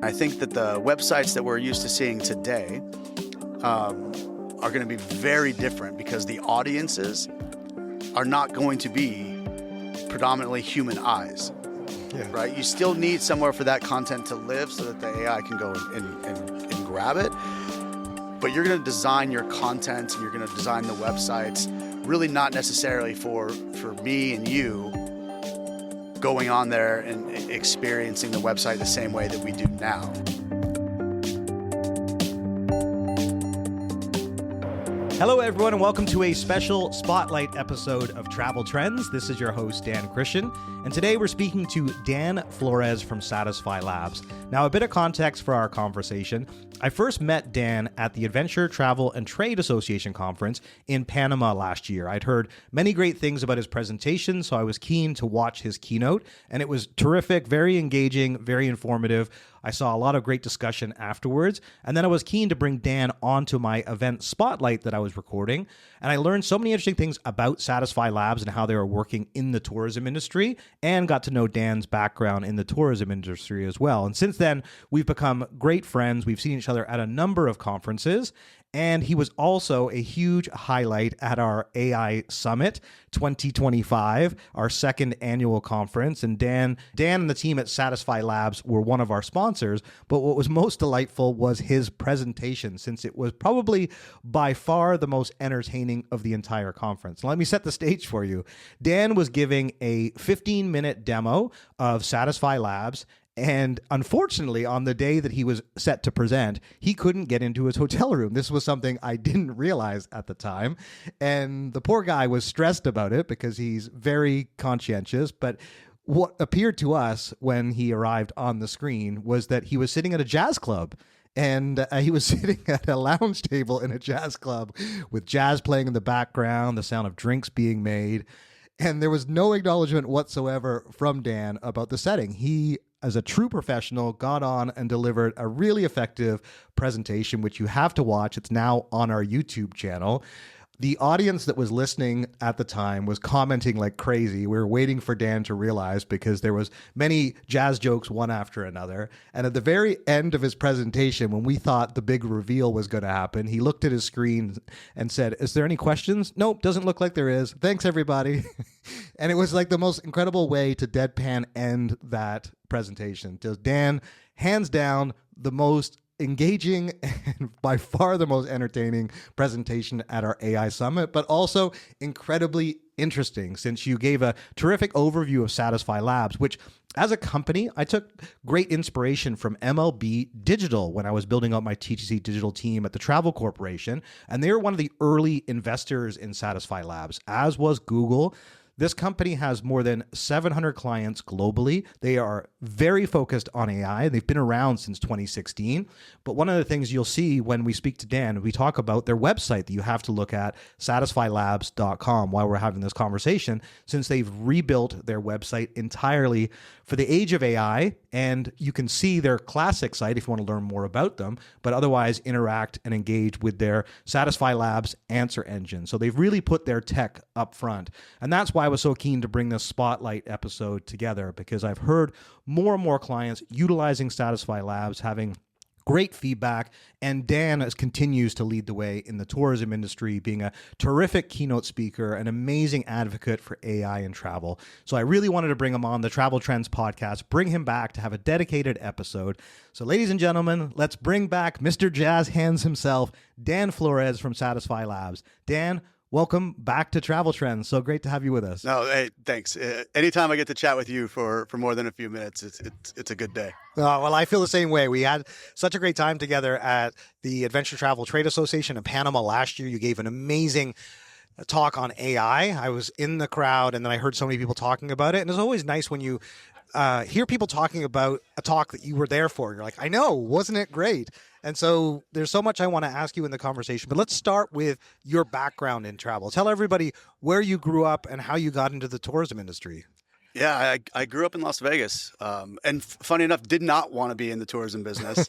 I think that the websites that we're used to seeing today are going to be very different because the audiences are not going to be predominantly human eyes, right? You still need somewhere for that content to live so that the AI can go and grab it. But you're going to design your content and you're going to design the websites really not necessarily for me and you going on there and experiencing the website the same way that we do now. Hello, everyone, and welcome to a special spotlight episode of Travel Trends. This is your host, Dan Christian, and today we're speaking to Dan Flores from Satisfi Labs. Now, a bit of context for our conversation. I first met Dan at the Adventure, Travel, and Trade Association conference in Panama last year. I'd heard many great things about his presentation, so I was keen to watch his keynote, and it was terrific, very engaging, very informative. I saw a lot of great discussion afterwards, and then I was keen to bring Dan onto my event spotlight that I was recording, and I learned so many interesting things about Satisfi Labs and how they were working in the tourism industry, and got to know Dan's background in the tourism industry as well. And since then, we've become great friends. We've seen each other at a number of conferences, and he was also a huge highlight at our AI Summit 2025, our second annual conference. And Dan and the team at Satisfi Labs were one of our sponsors. But what was most delightful was his presentation, since it was probably by far the most entertaining of the entire conference. Let me set the stage for you. Dan was giving a 15-minute demo of Satisfi Labs. And unfortunately, on the day that he was set to present, he couldn't get into his hotel room. This was something I didn't realize at the time. And the poor guy was stressed about it because he's very conscientious. But what appeared to us when he arrived on the screen was that he was sitting at a jazz club. And he was sitting at a lounge table in a jazz club with jazz playing in the background, the sound of drinks being made. And there was no acknowledgement whatsoever from Dan about the setting. He, as a true professional, got on and delivered a really effective presentation, which you have to watch. It's now on our YouTube channel. The audience that was listening at the time was commenting like crazy. We were waiting for Dan to realize because there was many jazz jokes one after another. And at the very end of his presentation, when we thought the big reveal was going to happen, he looked at his screen and said, "Is there any questions?" "Nope, doesn't look like there is. Thanks, everybody." And it was like the most incredible way to deadpan end that presentation. Just Dan, hands down, the most engaging and by far the most entertaining presentation at our AI Summit, but also incredibly interesting since you gave a terrific overview of Satisfi Labs, which as a company, I took great inspiration from MLB Digital when I was building up my TTC Digital team at the Travel Corporation. And they were one of the early investors in Satisfi Labs, as was Google. This company has more than 700 clients globally. They are very focused on AI. They've been around since 2016. But one of the things you'll see when we speak to Dan, we talk about their website that you have to look at, satisfilabs.com, while we're having this conversation, since they've rebuilt their website entirely for the age of AI. And you can see their classic site if you want to learn more about them, but otherwise interact and engage with their Satisfi Labs answer engine. So they've really put their tech up front. And that's why I was so keen to bring this spotlight episode together, because I've heard more and more clients utilizing Satisfi Labs, having great feedback, and Dan continues to lead the way in the tourism industry, being a terrific keynote speaker, an amazing advocate for AI and travel. So I really wanted to bring him on the Travel Trends podcast, bring him back to have a dedicated episode. So ladies and gentlemen, let's bring back Mr. Jazz Hands himself, Dan Flores from Satisfi Labs. Dan, welcome back to Travel Trends. So great to have you with us. No, hey, thanks. Anytime I get to chat with you for more than a few minutes, it's a good day. Well, I feel the same way. We had such a great time together at the Adventure Travel Trade Association in Panama last year. You gave an amazing talk on AI. I was in the crowd, and then I heard so many people talking about it. And it's always nice when you hear people talking about a talk that you were there for. You're like, I know, wasn't it great? And so there's so much I want to ask you in the conversation, but let's start with your background in travel. Tell everybody where you grew up and how you got into the tourism industry. Yeah, I grew up in Las Vegas, and funny enough, did not want to be in the tourism business.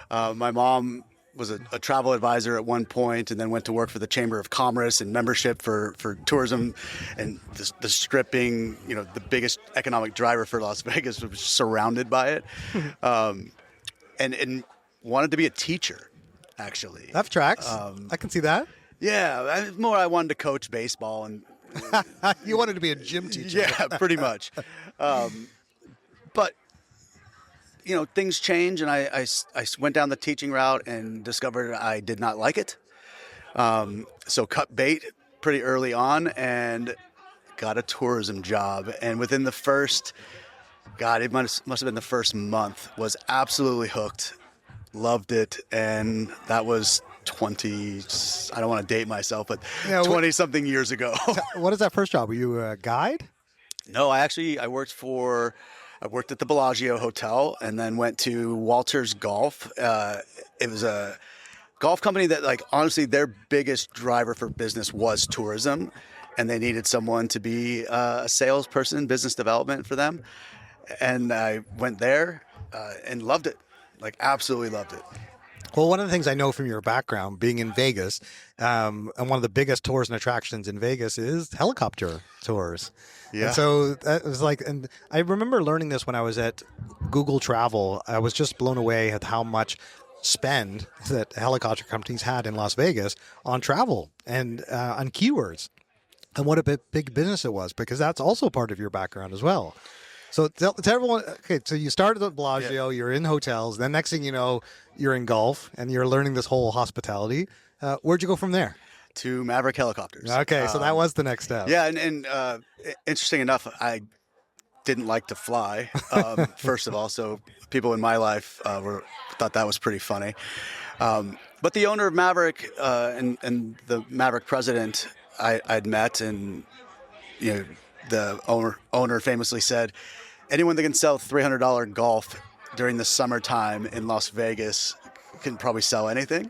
My mom was a travel advisor at one point, and then went to work for the Chamber of Commerce and membership for tourism, and the stripping, the biggest economic driver for Las Vegas, was surrounded by it. and wanted to be a teacher, actually. That tracks. I can see that. Yeah, I wanted to coach baseball and You wanted to be a gym teacher. yeah, pretty much. But things change, and I went down the teaching route and discovered I did not like it. So cut bait pretty early on and got a tourism job. And within the first, God, it must have been the first month, was absolutely hooked, loved it, and that was 20, I don't want to date myself, but 20 something years ago. What is that first job? Were you a guide? No, I worked at the Bellagio Hotel and then went to Walters Golf. It was a golf company that, like, honestly, their biggest driver for business was tourism, and they needed someone to be a salesperson, business development for them. And I went there and loved it, like absolutely loved it. Well, one of the things I know from your background, being in Vegas, and one of the biggest tours and attractions in Vegas is helicopter tours. Yeah. And so that was like, and I remember learning this when I was at Google Travel. I was just blown away at how much spend that helicopter companies had in Las Vegas on travel and on keywords, and what a big business it was, because that's also part of your background as well. So tell everyone, okay, so you started at Bellagio, You're in hotels, then next thing you know, you're in golf, and you're learning this whole hospitality. Where'd you go from there? To Maverick Helicopters. Okay, so that was the next step. Yeah, and interesting enough, I didn't like to fly, first of all, so people in my life thought that was pretty funny. But the owner of Maverick and the Maverick president I'd met, and the owner famously said, anyone that can sell $300 golf during the summertime in Las Vegas can probably sell anything.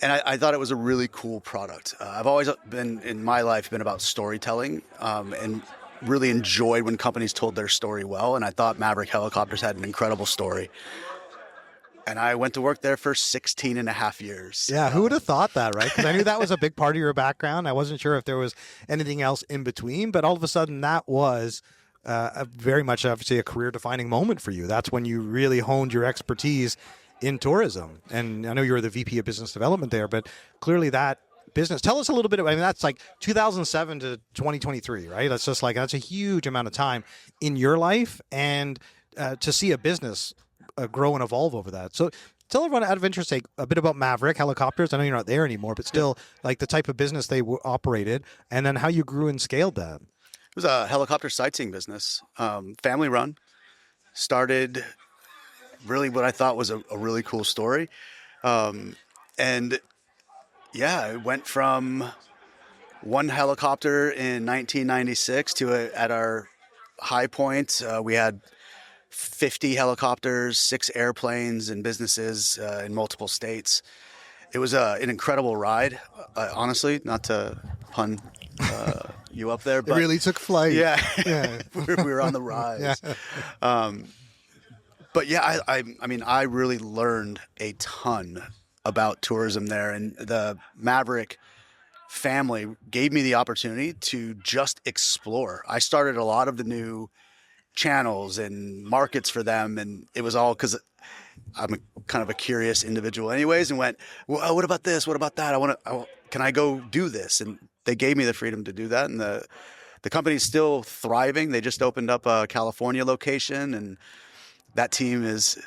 And I thought it was a really cool product. I've always been, in my life, been about storytelling, and really enjoyed when companies told their story well. And I thought Maverick Helicopters had an incredible story. And I went to work there for 16 and a half years. Yeah, who would have thought that, right? Because I knew that was a big part of your background. I wasn't sure if there was anything else in between, but all of a sudden that was very much, obviously, a career-defining moment for you. That's when you really honed your expertise in tourism. And I know you were the VP of Business Development there, but clearly that business, tell us a little bit about, I mean, that's like 2007 to 2023, right? That's just like, that's a huge amount of time in your life, and to see a business grow and evolve over that. So tell everyone, out of interest, sake, a bit about Maverick Helicopters. I know you're not there anymore, but still, like the type of business they operated, and then how you grew and scaled that. It was a helicopter sightseeing business, family run. Started really what I thought was a really cool story. And yeah, it went from one helicopter in 1996 to at our high point, we had 50 helicopters, 6 airplanes, and businesses in multiple states. It was an incredible ride, honestly, not to pun you up there. But it really took flight. Yeah, Yeah. we were on the rise. Yeah. But yeah, I mean, I really learned a ton about tourism there, and the Maverick family gave me the opportunity to just explore. I started a lot of the new channels and markets for them, and it was all because I'm kind of a curious individual anyways, and went, well, what about this, what about that, can I go do this? And they gave me the freedom to do that, and the company's still thriving. They just opened up a California location, and that team is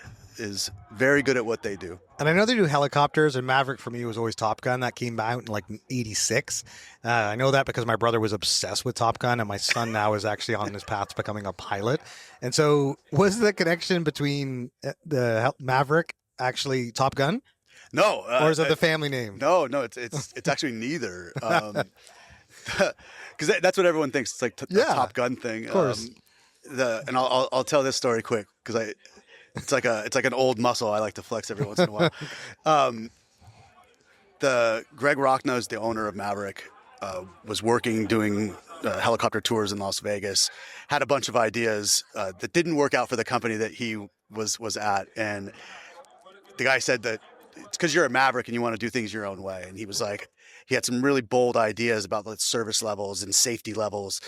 very good at what they do. And I know they do helicopters, and Maverick for me was always Top Gun. That came out in like 86. I know that because my brother was obsessed with Top Gun, and my son now is actually on his path to becoming a pilot. And so was the connection between the Maverick actually Top Gun? No. Or is it the family name? No, it's actually neither. Because that's what everyone thinks. It's like a Top Gun thing. Of course. And I'll tell this story quick because it's like an old muscle I like to flex every once in a while. The Greg Rocknose, the owner of Maverick, was working doing helicopter tours in Las Vegas. Had a bunch of ideas that didn't work out for the company that he was at, and the guy said that it's because you're a Maverick and you want to do things your own way. And he was like, he had some really bold ideas about the service levels and safety levels.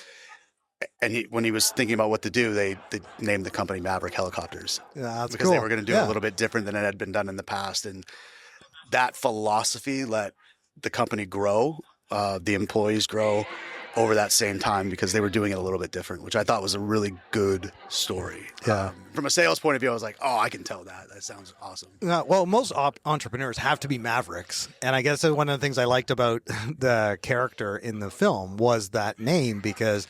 And when he was thinking about what to do, they named the company Maverick Helicopters. Yeah, that's because cool. they were going to do it a little bit different than it had been done in the past. And that philosophy let the company grow, the employees grow over that same time because they were doing it a little bit different, which I thought was a really good story. Yeah. From a sales point of view, I was like, oh, I can tell that. That sounds awesome. Well, most entrepreneurs have to be mavericks. And I guess one of the things I liked about the character in the film was that name because,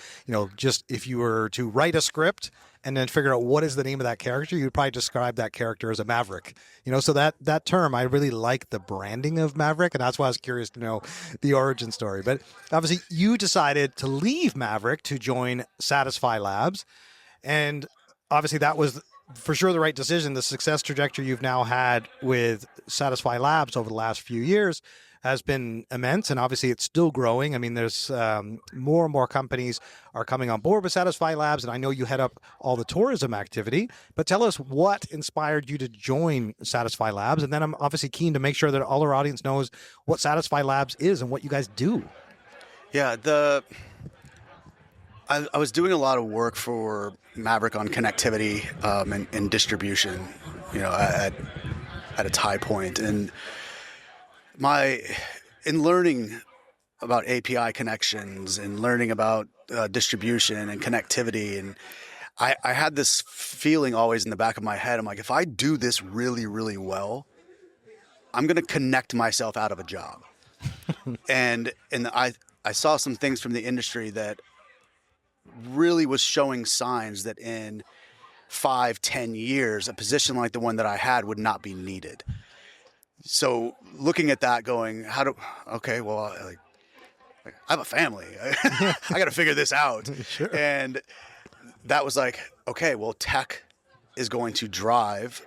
just if you were to write a script and then figure out what is the name of that character, you'd probably describe that character as a maverick. So that term, I really like the branding of Maverick, and that's why I was curious to know the origin story. But obviously, you decided to leave Maverick to join Satisfi Labs, and obviously that was for sure the right decision. The success trajectory you've now had with Satisfi Labs over the last few years has been immense, and obviously it's still growing. I mean, there's more and more companies are coming on board with Satisfi Labs, and I know you head up all the tourism activity, but tell us what inspired you to join Satisfi Labs, and then I'm obviously keen to make sure that all our audience knows what Satisfi Labs is and what you guys do. Yeah, I was doing a lot of work for Maverick on connectivity and distribution, at its high point. And in learning about API connections and learning about distribution and connectivity, and I had this feeling always in the back of my head. I'm like, if I do this really, really well, I'm going to connect myself out of a job. and I saw some things from the industry that really was showing signs that in 5-10 years, a position like the one that I had would not be needed. So looking at that going, I have a family. I got to figure this out. Sure. And that was like, okay, well, tech is going to drive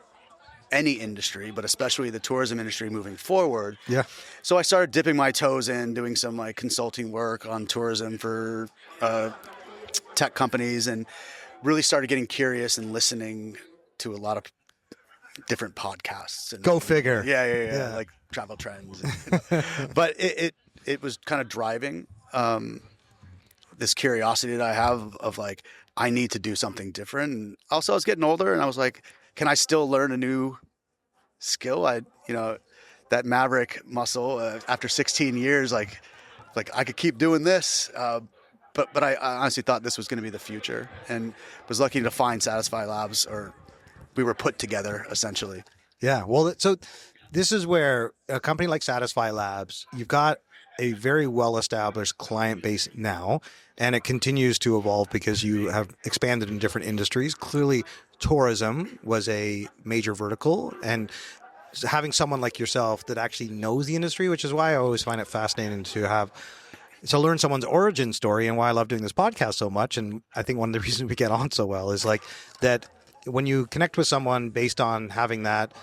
any industry, but especially the tourism industry moving forward. Yeah. So I started dipping my toes in, doing some consulting work on tourism for tech companies, and really started getting curious and listening to a lot of different podcasts. And, Go figure. Yeah. Like travel trends. But it was kind of driving this curiosity that I have of like, I need to do something different. And also I was getting older and I was like, can I still learn a new skill? That Maverick muscle after 16 years, like I could keep doing this. But I honestly thought this was going to be the future, and was lucky to find Satisfi Labs, or we were put together essentially. Yeah. Well, so this is where a company like Satisfi Labs, you've got a very well-established client base now, and it continues to evolve because you have expanded in different industries. Clearly, tourism was a major vertical, and having someone like yourself that actually knows the industry, which is why I always find it fascinating to learn someone's origin story, and why I love doing this podcast so much. And I think one of the reasons we get on so well is like that when you connect with someone based on having that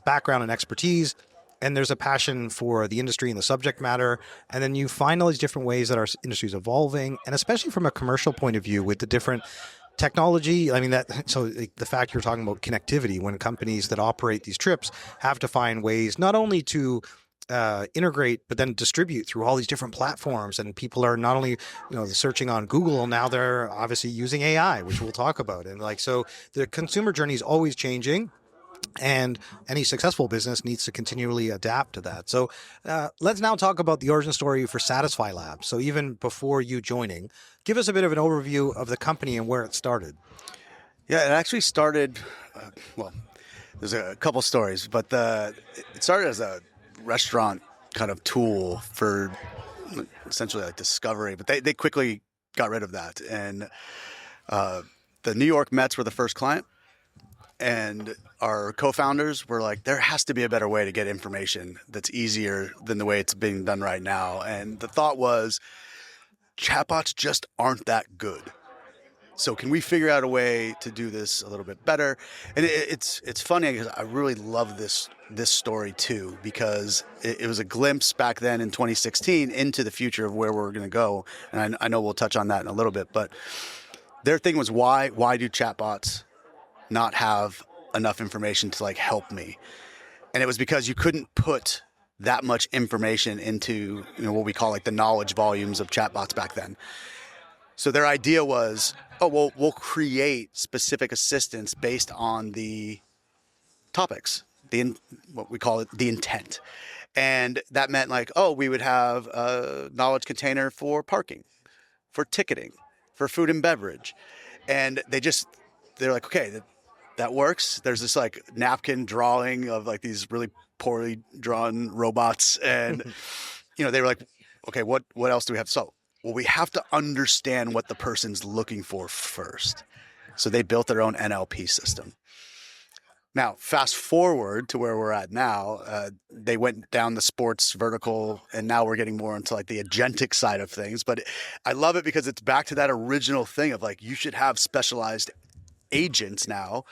background and expertise, and there's a passion for the industry and the subject matter, and then you find all these different ways that our industry is evolving, and especially from a commercial point of view with the different technology. I mean, the fact you're talking about connectivity, when companies that operate these trips have to find ways not only to integrate, but then distribute through all these different platforms. And people are not only, searching on Google, now they're obviously using AI, which we'll talk about. And so the consumer journey is always changing, and any successful business needs to continually adapt to that. So let's now talk about the origin story for Satisfi Labs. So even before you joining, give us a bit of an overview of the company and where it started. Yeah, it actually started, there's a couple stories, but it started as a restaurant kind of tool for essentially like discovery, but they quickly got rid of that. And the New York Mets were the first client, and our co-founders were like, there has to be a better way to get information that's easier than the way it's being done right now. And the thought was, chatbots just aren't that good. So can we figure out a way to do this a little bit better? And it's funny because I really love this story too, because it was a glimpse back then in 2016 into the future of where we're going to go. And I know we'll touch on that in a little bit, but their thing was why do chatbots not have enough information to like help me? And it was because you couldn't put that much information into what we call like the knowledge volumes of chatbots back then. So their idea was, oh, well, we'll create specific assistants based on the topics, what we call it, the intent. And that meant like, oh, we would have a knowledge container for parking, for ticketing, for food and beverage. And they're like, okay, that works. There's this like napkin drawing of like these really poorly drawn robots. And, they were like, okay, what else do we have? So, well, we have to understand what the person's looking for first. So they built their own NLP system. Now, fast forward to where we're at now, they went down the sports vertical, and now we're getting more into like the agentic side of things. But I love it because it's back to that original thing of like, you should have specialized agents now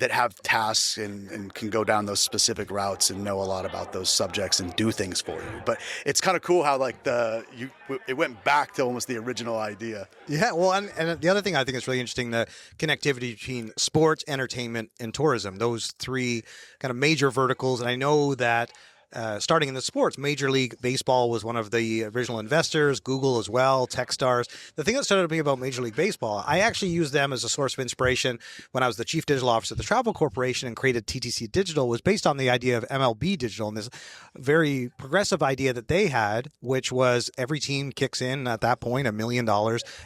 that have tasks and can go down those specific routes and know a lot about those subjects and do things for you. But it's kind of cool how like it went back to almost the original idea. Yeah, well, and the other thing I think is really interesting, the connectivity between sports, entertainment, and tourism, those three kind of major verticals. And I know that starting in the sports, Major League Baseball was one of the original investors, Google as well, Techstars. The thing that started me about Major League Baseball, I actually used them as a source of inspiration when I was the chief digital officer of the Travel Corporation and created TTC Digital, was based on the idea of MLB Digital and this very progressive idea that they had, which was every team kicks in at that point $1 million,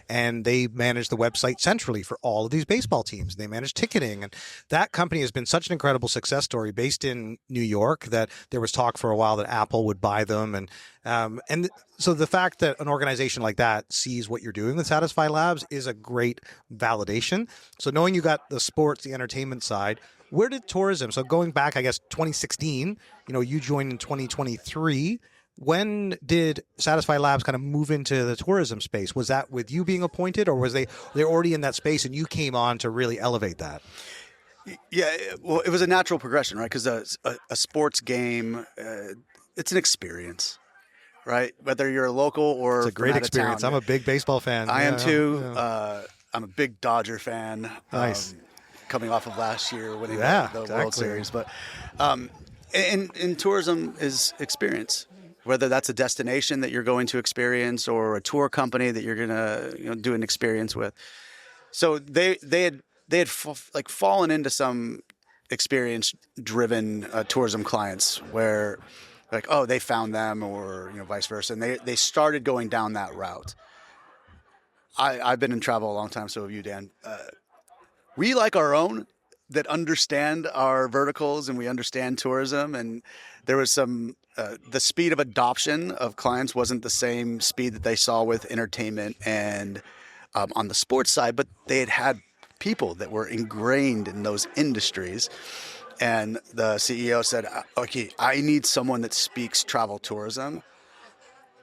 and they manage the website centrally for all of these baseball teams. They manage ticketing, and that company has been such an incredible success story based in New York that there was talk for a while that Apple would buy them. And so the fact that an organization like that sees what you're doing with Satisfi Labs is a great validation. So knowing you got the sports, the entertainment side, where did tourism, so going back, I guess, 2016, you joined in 2023. When did Satisfi Labs kind of move into the tourism space? Was that with you being appointed, or was they're already in that space and you came on to really elevate that? Yeah, well, it was a natural progression, right? Because a sports game, it's an experience, right? Whether you're a local or it's a great experience. Town. I'm a big baseball fan. I am too. Yeah. I'm a big Dodger fan. Nice. Coming off of last year winning the exactly. World Series, but and tourism is experience. Whether that's a destination that you're going to experience or a tour company that you're gonna do an experience with. So they had fallen into some experience-driven tourism clients where, like, oh, they found them, or vice versa, and they started going down that route. I've been in travel a long time, so have you, Dan. We like our own that understand our verticals and we understand tourism, and there was some the speed of adoption of clients wasn't the same speed that they saw with entertainment and on the sports side, but they had people that were ingrained in those industries. And the CEO said, okay, I need someone that speaks travel tourism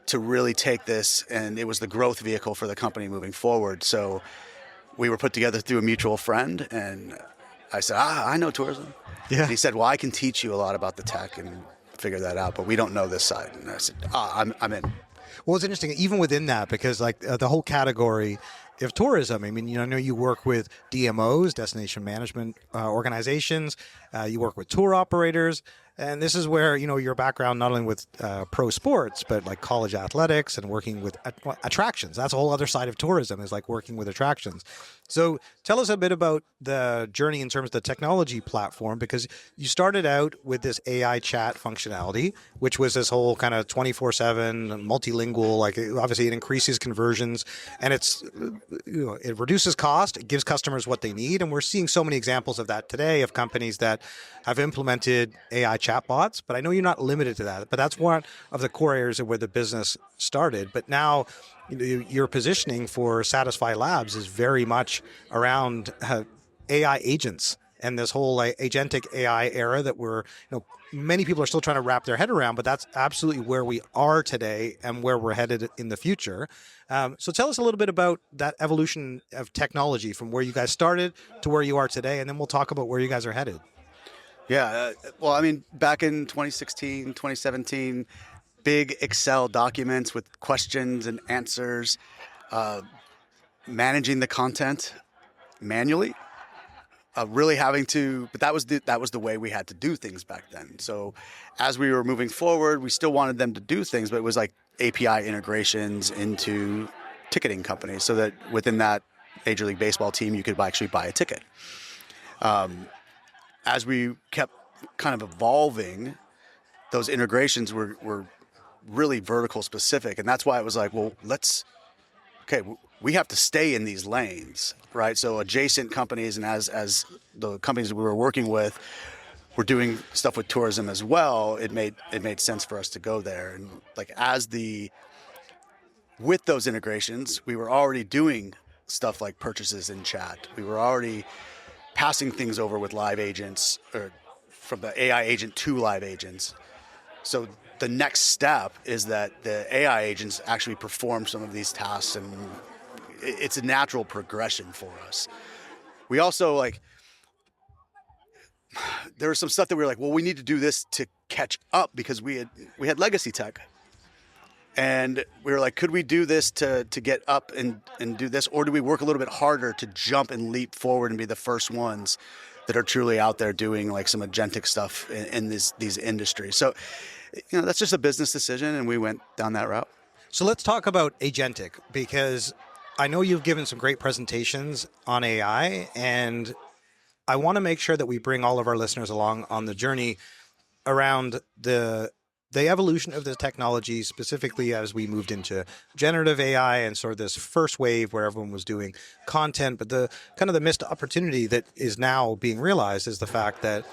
to really take this. And it was the growth vehicle for the company moving forward. So we were put together through a mutual friend. And I said, I know tourism. Yeah. And he said, well, I can teach you a lot about the tech and figure that out, but we don't know this side. And I said, I'm in. Well, it's interesting, even within that, because like the whole category of tourism, I mean, I know you work with DMOs, destination management organizations, you work with tour operators, and this is where, your background, not only with pro sports, but like college athletics and working with attractions. That's a whole other side of tourism, is like working with attractions. So tell us a bit about the journey in terms of the technology platform, because you started out with this AI chat functionality, which was this whole kind of 24/7 multilingual, like obviously it increases conversions and it reduces cost, it gives customers what they need. And we're seeing so many examples of that today of companies that have implemented AI chatbots, but I know you're not limited to that, but that's one of the core areas of where the business started. But now your positioning for Satisfi Labs is very much around AI agents and this whole agentic AI era that many people are still trying to wrap their head around, but that's absolutely where we are today and where we're headed in the future. So tell us a little bit about that evolution of technology from where you guys started to where you are today, and then we'll talk about where you guys are headed. Yeah, well, I mean, back in 2016, 2017, big Excel documents with questions and answers, managing the content manually, really having to, but that was the way we had to do things back then. So as we were moving forward, we still wanted them to do things, but it was like API integrations into ticketing company, so that within that Major League Baseball team, you could actually buy a ticket. As we kept kind of evolving, those integrations were really vertical specific, and that's why it was like, well, we have to stay in these lanes, right? So adjacent companies, and as the companies we were working with were doing stuff with tourism as well, it made sense for us to go there. And like with those integrations, we were already doing stuff like purchases in chat. We were already passing things over with live agents, or from the AI agent to live agents. So the next step is that the AI agents actually perform some of these tasks, and it's a natural progression for us. We also there was some stuff that we were like, well, we need to do this to catch up, because we had legacy tech. And we were like, could we do this to get up and do this? Or do we work a little bit harder to jump and leap forward and be the first ones that are truly out there doing like some agentic stuff in these industries? So, that's just a business decision, and we went down that route. So let's talk about Agentic, because I know you've given some great presentations on AI, and I want to make sure that we bring all of our listeners along on the journey around the evolution of the technology, specifically as we moved into generative AI and sort of this first wave where everyone was doing content. But the kind of the missed opportunity that is now being realized is the fact that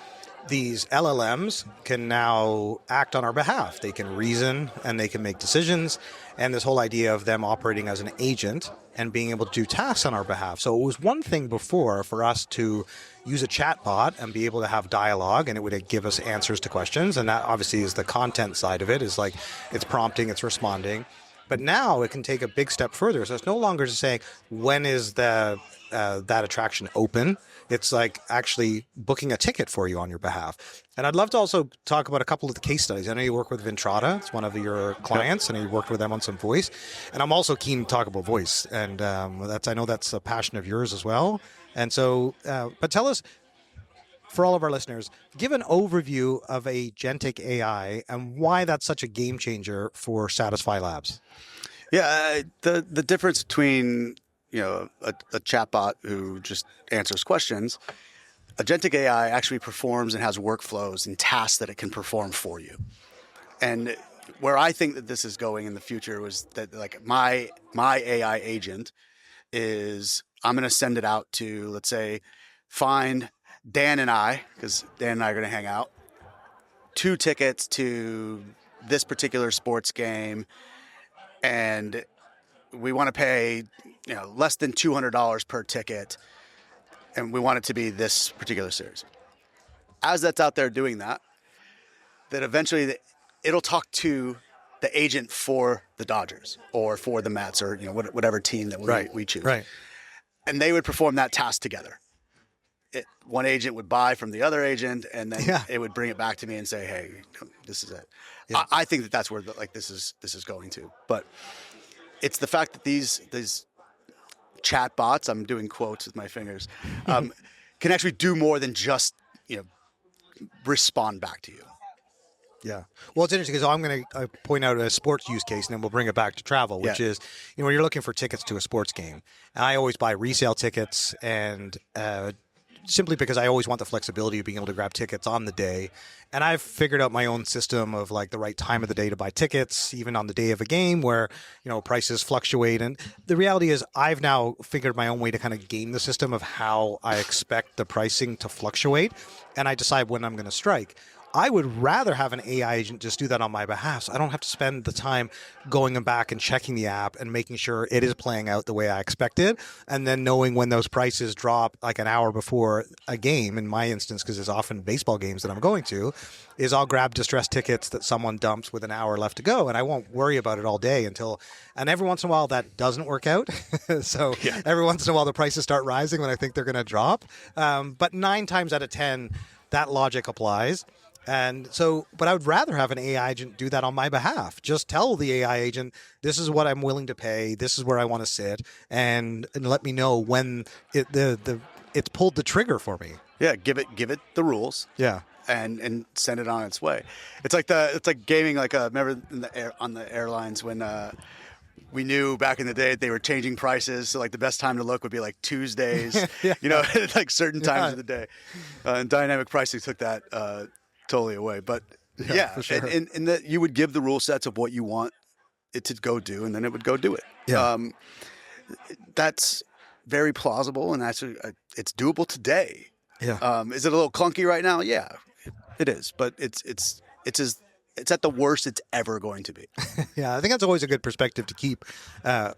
these LLMs can now act on our behalf. They can reason and they can make decisions. And this whole idea of them operating as an agent and being able to do tasks on our behalf. So it was one thing before for us to use a chatbot and be able to have dialogue, and it would give us answers to questions. And that obviously is the content side of it, is like it's prompting, it's responding. But now it can take a big step further. So it's no longer just saying, when is that attraction open? It's like actually booking a ticket for you on your behalf. And I'd love to also talk about a couple of the case studies. I know you work with Ventrata. It's one of your clients, and you worked with them on some voice. And I'm also keen to talk about voice. And I know that's a passion of yours as well. And so, but tell us, for all of our listeners, give an overview of Agentic AI and why that's such a game changer for Satisfi Labs. Yeah, the difference between a chatbot who just answers questions, Agentic AI actually performs and has workflows and tasks that it can perform for you. And where I think that this is going in the future was that like my AI agent is, I'm going to send it out to, let's say, find Dan and I, because Dan and I are going to hang out, 2 tickets to this particular sports game, and we want to pay less than $200 per ticket, and we want it to be this particular series. As that's out there doing that eventually it'll talk to the agent for the Dodgers or for the Mets, or whatever team that we choose. Right. And they would perform that task together. One agent would buy from the other agent, and then it would bring it back to me and say, "Hey, this is it." Yeah. I think that's where this is going to. But it's the fact that these chatbots, I'm doing quotes with my fingers, can actually do more than just respond back to you. Yeah. Well, it's interesting because I'm going to point out a sports use case, and then we'll bring it back to travel, which is, when you're looking for tickets to a sports game, and I always buy resale tickets, and simply because I always want the flexibility of being able to grab tickets on the day. And I've figured out my own system of like the right time of the day to buy tickets, even on the day of a game where, prices fluctuate. And the reality is I've now figured my own way to kind of game the system of how I expect the pricing to fluctuate. And I decide when I'm going to strike. I would rather have an AI agent just do that on my behalf, so I don't have to spend the time going back and checking the app and making sure it is playing out the way I expected, and then knowing when those prices drop like an hour before a game, in my instance, because it's often baseball games that I'm going to, is I'll grab distressed tickets that someone dumps with an hour left to go, and I won't worry about it all day and every once in a while that doesn't work out. So every once in a while the prices start rising when I think they're going to drop. But 9 times out of 10, that logic applies. And so, but I would rather have an AI agent do that on my behalf. Just tell the AI agent, this is what I'm willing to pay, this is where I want to sit, and let me know when it's pulled the trigger for me. Yeah, give it the rules. Yeah. And send it on its way. It's like gaming. Like remember on the airlines when we knew back in the day they were changing prices. So like the best time to look would be like Tuesdays, you know, at like certain times of the day. And dynamic pricing took that totally away. But yeah, for sure. and that you would give the rule sets of what you want it to go do, and then it would go do it. Yeah. That's very plausible, and that's it's doable today. Yeah. Is it a little clunky right now? Yeah, it is. But it's at the worst it's ever going to be. Yeah, I think that's always a good perspective to keep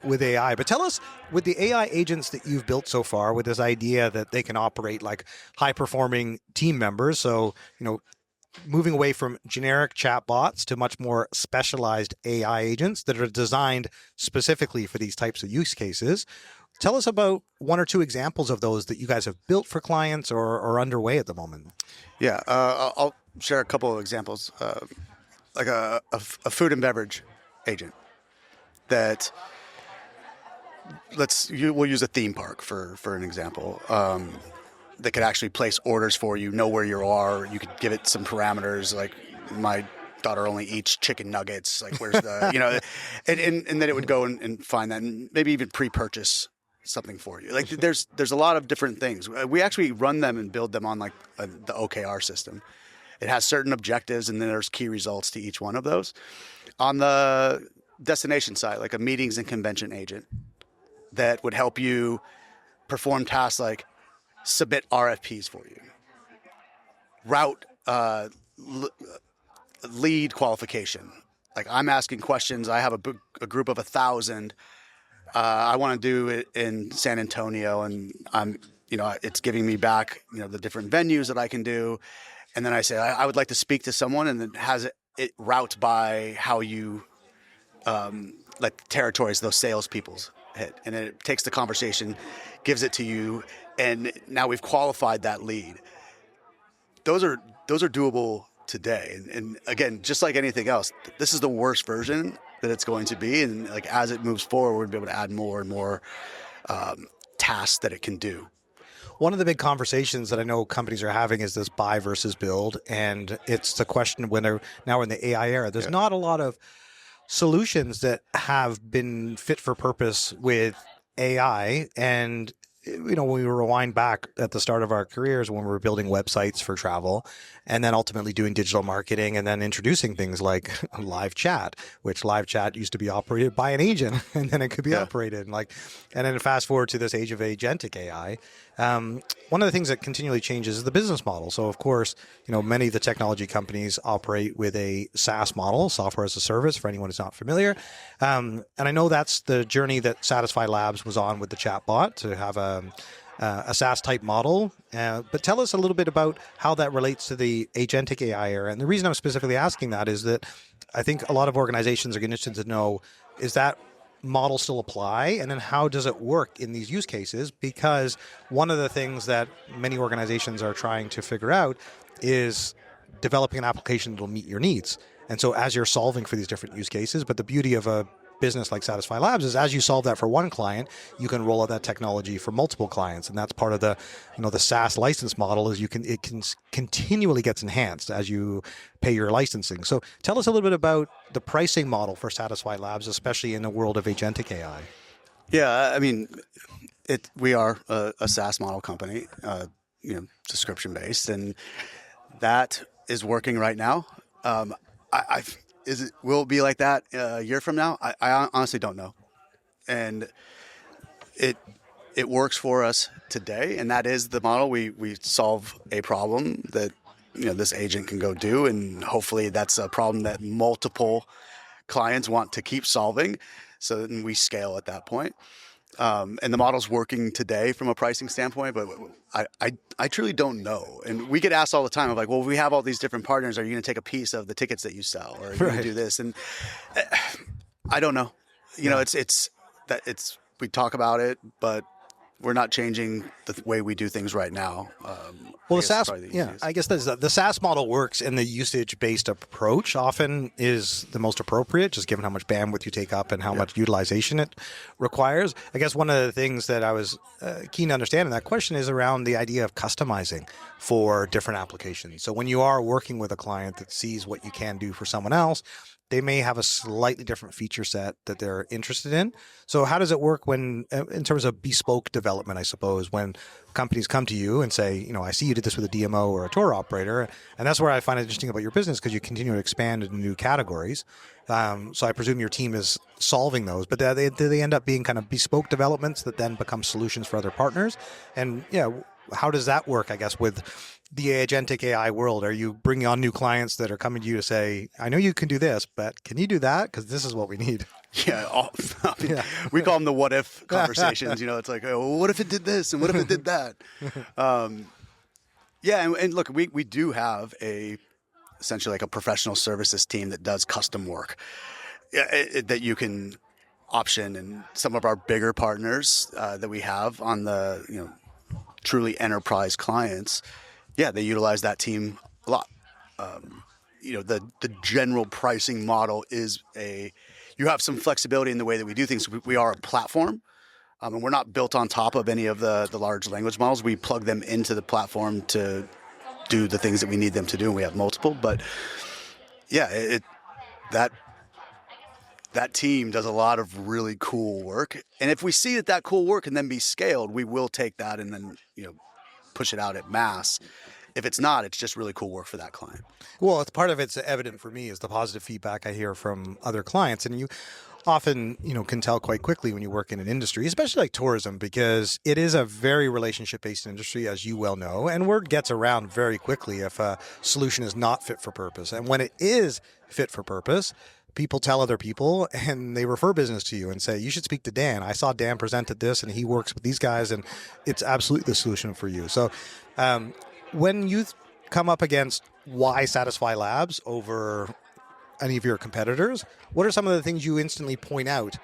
with AI. But tell us, with the AI agents that you've built so far, with this idea that they can operate like high-performing team members, so, you know, moving away from generic chatbots to much more specialized AI agents that are designed specifically for these types of use cases. Tell us about one or two examples of those that you guys have built for clients or are underway at the moment. Yeah, I'll share a couple of examples. Like a food and beverage agent that we'll use a theme park for an example. That could actually place orders for you, know where you are. You could give it some parameters, like my daughter only eats chicken nuggets. Like where's the, you know, and then it would go and find that, and maybe even pre-purchase something for you. Like there's a lot of different things. We actually run them and build them on like the OKR system. It has certain objectives, and then there's key results to each one of those. On the destination side, like a meetings and convention agent that would help you perform tasks like submit RFPs for you, route lead qualification. Like I'm asking questions. I have a group of 1,000. I want to do it in San Antonio, and it's giving me back, the different venues that I can do. And then I say, I would like to speak to someone, and then has it route by how you, like territories those salespeople's hit. And then it takes the conversation, gives it to you, and now we've qualified that lead. Those are doable today. And again, just like anything else, this is the worst version that it's going to be. And like as it moves forward, we'll be able to add more and more tasks that it can do. One of the big conversations that I know companies are having is this buy versus build. And it's the question when they're now in the AI era, there's not a lot of solutions that have been fit for purpose with AI. And when we rewind back at the start of our careers, when we were building websites for travel and then ultimately doing digital marketing and then introducing things like live chat, which live chat used to be operated by an agent and then it could be operated and then fast forward to this age of agentic AI. One of the things that continually changes is the business model. So of course, many of the technology companies operate with a SaaS model, software as a service, for anyone who's not familiar. And I know that's the journey that Satisfi Labs was on with the chatbot, to have a SaaS type model. But tell us a little bit about how that relates to the agentic AI era. And the reason I'm specifically asking that is that I think a lot of organizations are interested to know, is that model still apply? And then how does it work in these use cases? Because one of the things that many organizations are trying to figure out is developing an application that will meet your needs. And so as you're solving for these different use cases, but the beauty of a business like Satisfi Labs is as you solve that for one client, you can roll out that technology for multiple clients. And that's part of the, the SaaS license model is it can continually gets enhanced as you pay your licensing. So tell us a little bit about the pricing model for Satisfi Labs, especially in the world of agentic AI. Yeah, I mean, we are a SaaS model company, subscription based, and that is working right now. Will it be like that a year from now? I honestly don't know. And it works for us today, and that is the model. We solve a problem that this agent can go do, and hopefully that's a problem that multiple clients want to keep solving. So then we scale at that point. And the model's working today from a pricing standpoint, but I truly don't know. And we get asked all the time of like, well, we have all these different partners. Are you going to take a piece of the tickets that you sell, or are you going to do this? And I don't know. We talk about it, but we're not changing the way we do things right now. Well, I guess the SaaS model works, and the usage-based approach often is the most appropriate, just given how much bandwidth you take up and how much utilization it requires. I guess one of the things that I was keen to understand in that question is around the idea of customizing for different applications. So when you are working with a client that sees what you can do for someone else, they may have a slightly different feature set that they're interested in. So how does it work when, in terms of bespoke development, I suppose, when companies come to you and say, I see you did this with a DMO or a tour operator. And that's where I find it interesting about your business, because you continue to expand into new categories. So I presume your team is solving those, but do they end up being kind of bespoke developments that then become solutions for other partners? And how does that work, I guess, with the agentic AI world? Are you bringing on new clients that are coming to you to say, I know you can do this, but can you do that? Because this is what we need. Yeah, we call them the what if conversations. It's like, oh, what if it did this and what if it did that? And look, we do have essentially like a professional services team that does custom work that you can option. And some of our bigger partners that we have on the truly enterprise clients, they utilize that team a lot. The general pricing model is you have some flexibility in the way that we do things. We are a platform, and we're not built on top of any of the large language models. We plug them into the platform to do the things that we need them to do, and we have multiple. But that team does a lot of really cool work. And if we see that cool work can then be scaled, we will take that and then push it out at mass. If it's not, it's just really cool work for that client. Well, it's part of it's evident for me is the positive feedback I hear from other clients. And you often, can tell quite quickly when you work in an industry, especially like tourism, because it is a very relationship-based industry, as you well know, and word gets around very quickly if a solution is not fit for purpose. And when it is fit for purpose, people tell other people and they refer business to you and say, you should speak to Dan. I saw Dan presented this and he works with these guys and it's absolutely the solution for you. So when you come up against why Satisfi Labs over any of your competitors, what are some of the things you instantly point out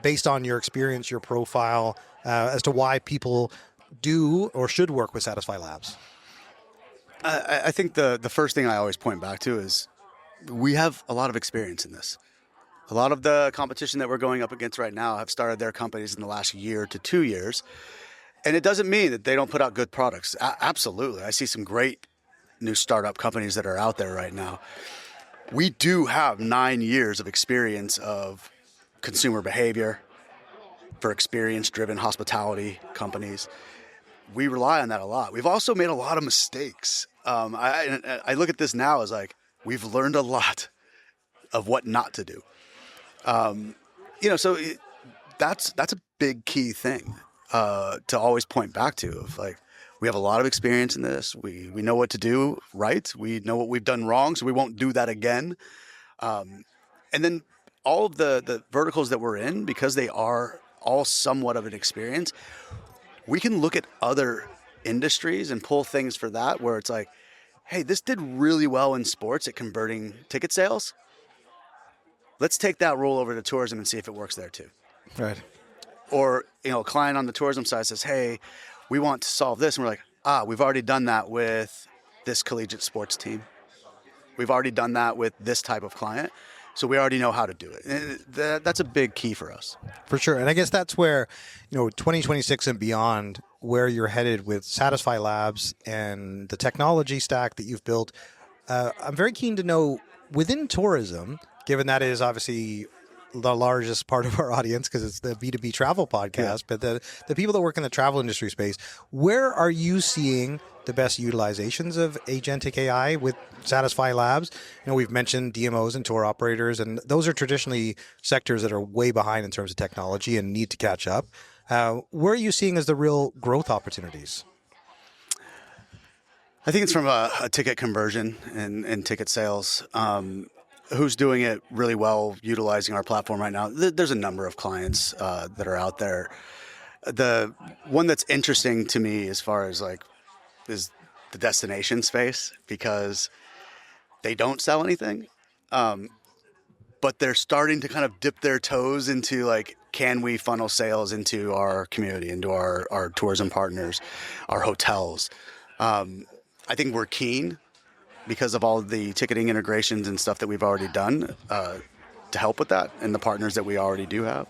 based on your experience, your profile, as to why people do or should work with Satisfi Labs? I think the first thing I always point back to is we have a lot of experience in this. A lot of the competition that we're going up against right now have started their companies in the last year to 2 years. And it doesn't mean that they don't put out good products. Absolutely. I see some great new startup companies that are out there right now. We do have 9 years of experience of consumer behavior for experience-driven hospitality companies. We rely on that a lot. We've also made a lot of mistakes. I look at this now as like, we've learned a lot of what not to do. That's a big key thing to always point back to. Of like, we have a lot of experience in this. We know what to do right. We know what we've done wrong, so we won't do that again. And then all of the verticals that we're in, because they are all somewhat of an experience, we can look at other industries and pull things for that where it's like, hey, this did really well in sports at converting ticket sales. Let's take that roll over to tourism and see if it works there too. Right. Or, a client on the tourism side says, hey, we want to solve this. And we're like, we've already done that with this collegiate sports team. We've already done that with this type of client. So we already know how to do it. And that's a big key for us. For sure. And I guess that's where, 2026 and beyond, where you're headed with Satisfi Labs and the technology stack that you've built. I'm very keen to know, within tourism, given that is obviously the largest part of our audience because it's the B2B travel podcast, but the people that work in the travel industry space, where are you seeing the best utilizations of agentic AI with Satisfi Labs? We've mentioned DMOs and tour operators, and those are traditionally sectors that are way behind in terms of technology and need to catch up. Where are you seeing as the real growth opportunities? I think it's from a ticket conversion and ticket sales. Who's doing it really well utilizing our platform right now? There's a number of clients that are out there. The one that's interesting to me as far as is the destination space, because they don't sell anything, but they're starting to kind of dip their toes into can we funnel sales into our community, into our tourism partners, our hotels. I think we're keen because of all the ticketing integrations and stuff that we've already done to help with that, and the partners that we already do have.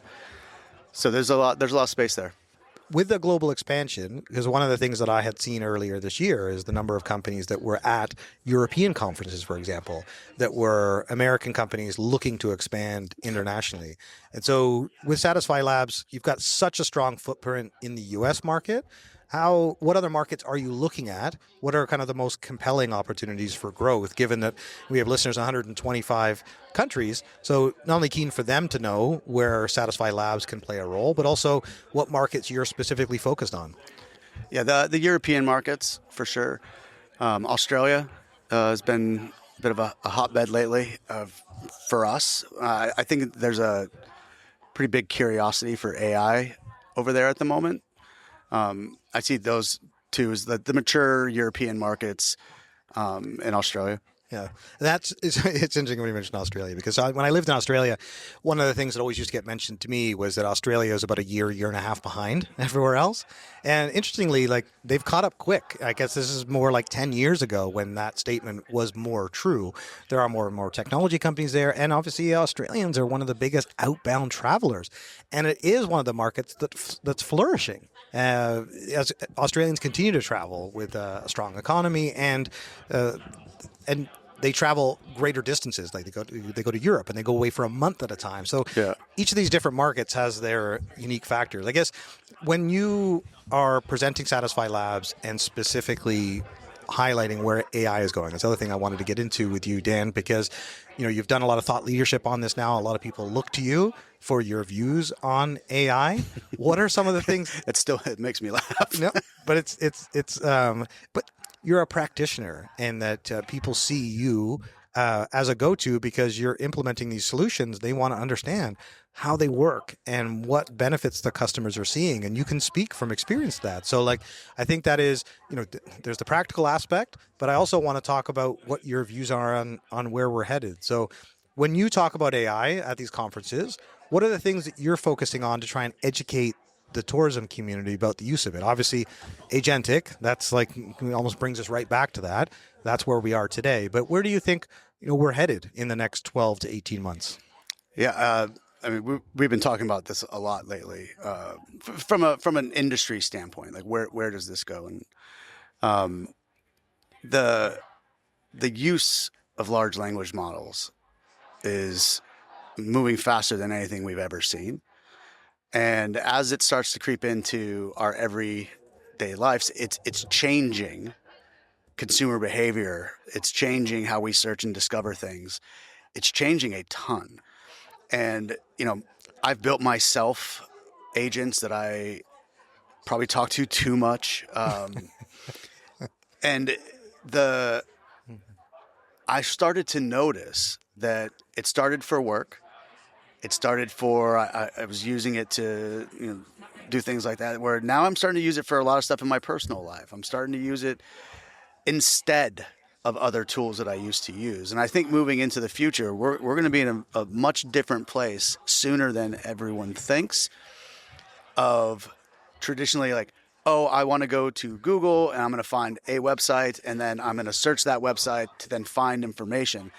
So there's a lot of space there. with the global expansion, because one of the things that I had seen earlier this year is the number of companies that were at European conferences, for example, that were American companies looking to expand internationally. And so with Satisfi Labs, you've got such a strong footprint in the US market. What other markets are you looking at? What are kind of the most compelling opportunities for growth, given that we have listeners in 125 countries? So not only keen for them to know where Satisfi Labs can play a role, but also what markets you're specifically focused on. Yeah, the European markets for sure. Australia has been a bit of a hotbed lately for us. I think there's a pretty big curiosity for AI over there at the moment. I see those two as the mature European markets in Australia. Yeah, it's interesting when you mention Australia, because when I lived in Australia, one of the things that always used to get mentioned to me was that Australia is about a year and a half behind everywhere else. And interestingly, like, they've caught up quick. I guess this is more like 10 years ago when that statement was more true. There are more and more technology companies there, and obviously Australians are one of the biggest outbound travelers, and it is one of the markets that's flourishing. As Australians continue to travel with a strong economy and they travel greater distances. Like they go to Europe and they go away for a month at a time. So Yeah. each of these different markets has their unique factors. I guess when you are presenting Satisfi Labs and specifically highlighting where AI is going, that's the other thing I wanted to get into with you, Dan, because you've done a lot of thought leadership on this now. A lot of people look to you for your views on AI. What are some of the things? It makes me laugh. No, but but you're a practitioner, and that people see you as a go-to because you're implementing these solutions. They want to understand how they work and what benefits the customers are seeing, and you can speak from experience to that. So, like, I think that is, there's the practical aspect, but I also want to talk about what your views are on where we're headed. So, when you talk about AI at these conferences, what are the things that you're focusing on to try and educate the tourism community about the use of it? Obviously, Agentic, that's like, almost brings us right back to that. That's where we are today. But where do you think we're headed in the next 12 to 18 months? Yeah, I mean, we've been talking about this a lot lately, from an industry standpoint. Like, where does this go? And the use of large language models is moving faster than anything we've ever seen. And as it starts to creep into our everyday lives, it's changing consumer behavior. It's changing how we search and discover things. It's changing a ton. And, I've built myself agents that I probably talk to too much. And I started to notice that it started for work. It started for, I was using it to, do things like that, where now I'm starting to use it for a lot of stuff in my personal life. I'm starting to use it instead of other tools that I used to use. And I think moving into the future, we're going to be in a much different place sooner than everyone thinks. Of traditionally, like, oh, I want to go to Google and I'm going to find a website and then I'm going to search that website to then find information.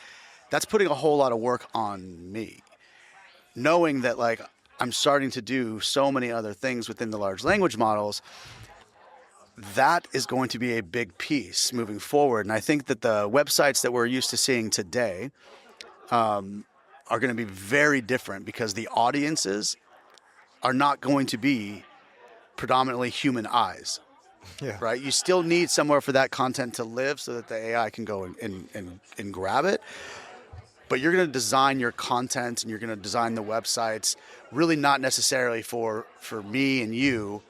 That's putting a whole lot of work on me. Knowing that, like, I'm starting to do so many other things within the large language models, that is going to be a big piece moving forward. And I think that the websites that we're used to seeing today are going to be very different because the audiences are not going to be predominantly human eyes. Yeah. Right? You still need somewhere for that content to live so that the AI can go and grab it. But you're going to design your content and you're going to design the websites really not necessarily for me and you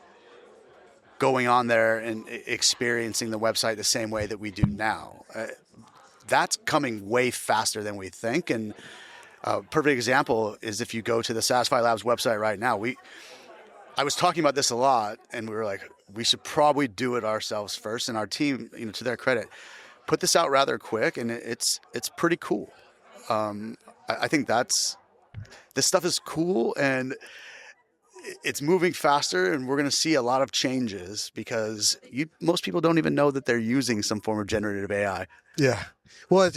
going on there and experiencing the website the same way that we do now. That's coming way faster than we think. And a perfect example is if you go to the Satisfi Labs website right now. I was talking about this a lot, and we were like, we should probably do it ourselves first. And our team, to their credit, put this out rather quick, and it's pretty cool. I think this stuff is cool, and it's moving faster, and we're going to see a lot of changes because most people don't even know that they're using some form of generative AI. Yeah. Well,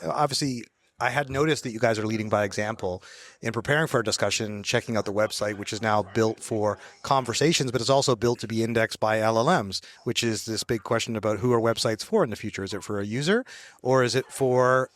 obviously, I had noticed that you guys are leading by example in preparing for a discussion, checking out the website, which is now built for conversations, but it's also built to be indexed by LLMs, which is this big question about who are websites for in the future. Is it for a user, or is it for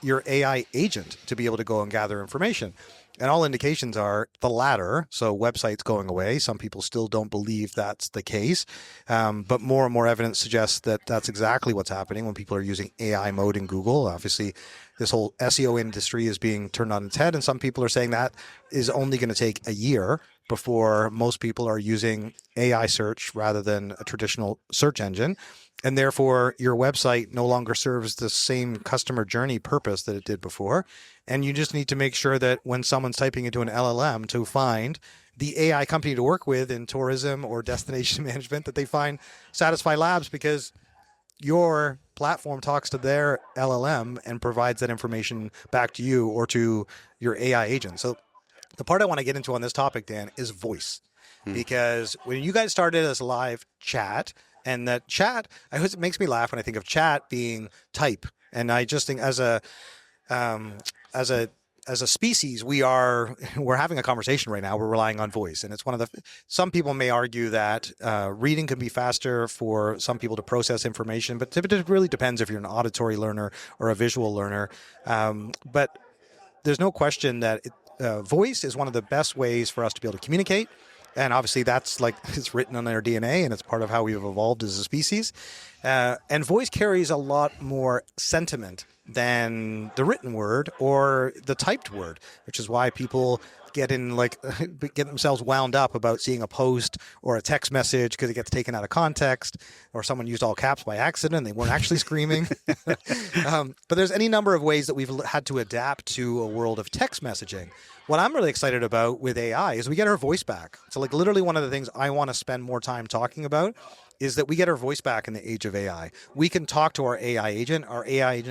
your AI agent to be able to go and gather information? And all indications are the latter. So websites going away. Some people still don't believe that's the case. But more and more evidence suggests that that's exactly what's happening when people are using AI mode in Google. Obviously, this whole SEO industry is being turned on its head. And some people are saying that is only going to take a year before most people are using AI search rather than a traditional search engine. And therefore, your website no longer serves the same customer journey purpose that it did before. And you just need to make sure that when someone's typing into an LLM to find the AI company to work with in tourism or destination management, that they find Satisfi Labs, because your platform talks to their LLM and provides that information back to you or to your AI agent. So the part I want to get into on this topic, Dan, is voice. Because when you guys started as live chat, and that chat, it makes me laugh when I think of chat being type. And I just think as a species, we're having a conversation right now. We're relying on voice, and it's some people may argue that reading can be faster for some people to process information, but it really depends if you're an auditory learner or a visual learner. But there's no question that voice is one of the best ways for us to be able to communicate. And obviously that's like, it's written on our DNA and it's part of how we've evolved as a species. And voice carries a lot more sentiment than the written word or the typed word, which is why people get themselves wound up about seeing a post or a text message because it gets taken out of context, or someone used all caps by accident. They weren't actually screaming. But there's any number of ways that we've had to adapt to a world of text messaging. What I'm really excited about with AI is we get our voice back. So like literally one of the things I want to spend more time talking about is that we get our voice back in the age of AI. We can talk to our AI agent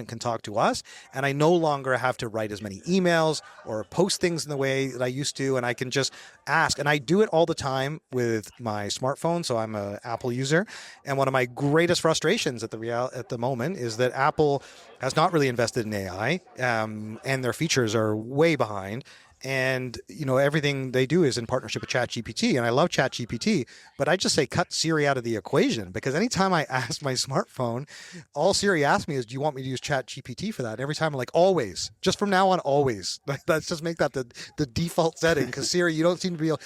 can talk to us, and I no longer have to write as many emails or post things in the way that I used to, and I can just ask. And I do it all the time with my smartphone, so I'm an Apple user, and one of my greatest frustrations at the moment is that Apple has not really invested in AI, and their features are way behind. And, everything they do is in partnership with ChatGPT. And I love ChatGPT, but I just say cut Siri out of the equation, because anytime I ask my smartphone, all Siri asks me is, do you want me to use ChatGPT for that? And every time I'm like, always. Just from now on, always. Let's just make that the default setting, because Siri, you don't seem to be able...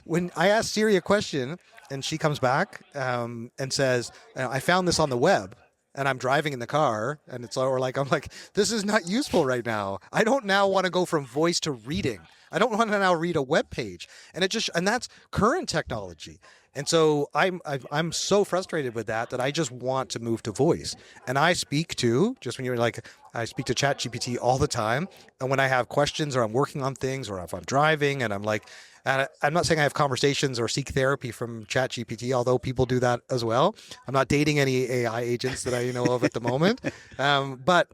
when I ask Siri a question and she comes back and says, I found this on the web, and I'm driving in the car, and I'm like, this is not useful right now. I don't now want to go from voice to reading. I don't want to now read a web page, and that's current technology. And so I'm so frustrated with that I just want to move to voice. And I speak to, just when you're like, I speak to ChatGPT all the time. And when I have questions or I'm working on things or if I'm driving and I'm like, and I'm not saying I have conversations or seek therapy from ChatGPT, although people do that as well. I'm not dating any AI agents that I know of at the moment. But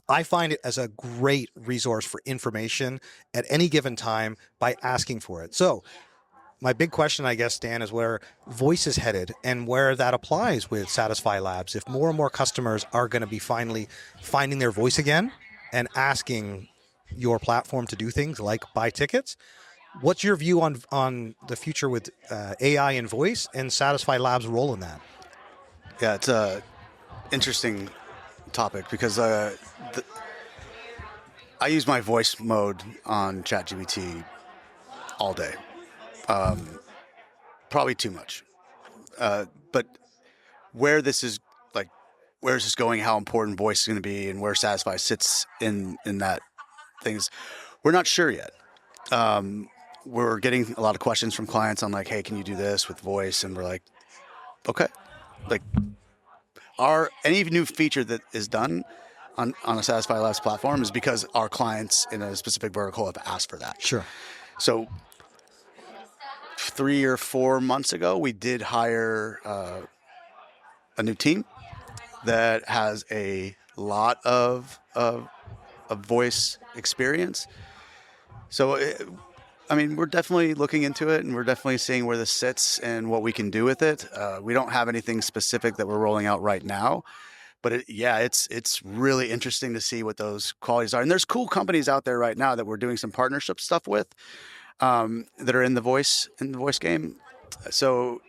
I find it as a great resource for information at any given time by asking for it. So my big question, I guess, Dan, is where voice is headed and where that applies with Satisfi Labs. If more and more customers are going to be finally finding their voice again and asking your platform to do things like buy tickets, what's your view on the future with AI and voice and Satisfi Labs' role in that? Yeah, it's a interesting topic because I use my voice mode on ChatGPT all day. Probably too much. But where this is going, how important voice is going to be, and where Satisfi sits in that things, we're not sure yet. We're getting a lot of questions from clients on like, hey, can you do this with voice? And we're like, okay. Like, any new feature that is done on a Satisfi Labs platform is because our clients in a specific vertical have asked for that. Sure. So 3 or 4 months ago, we did hire a new team that has a lot of voice experience. So, we're definitely looking into it, and we're definitely seeing where this sits and what we can do with it. We don't have anything specific that we're rolling out right now, But it's really interesting to see what those qualities are. And there's cool companies out there right now that we're doing some partnership stuff with, that are in the voice game. So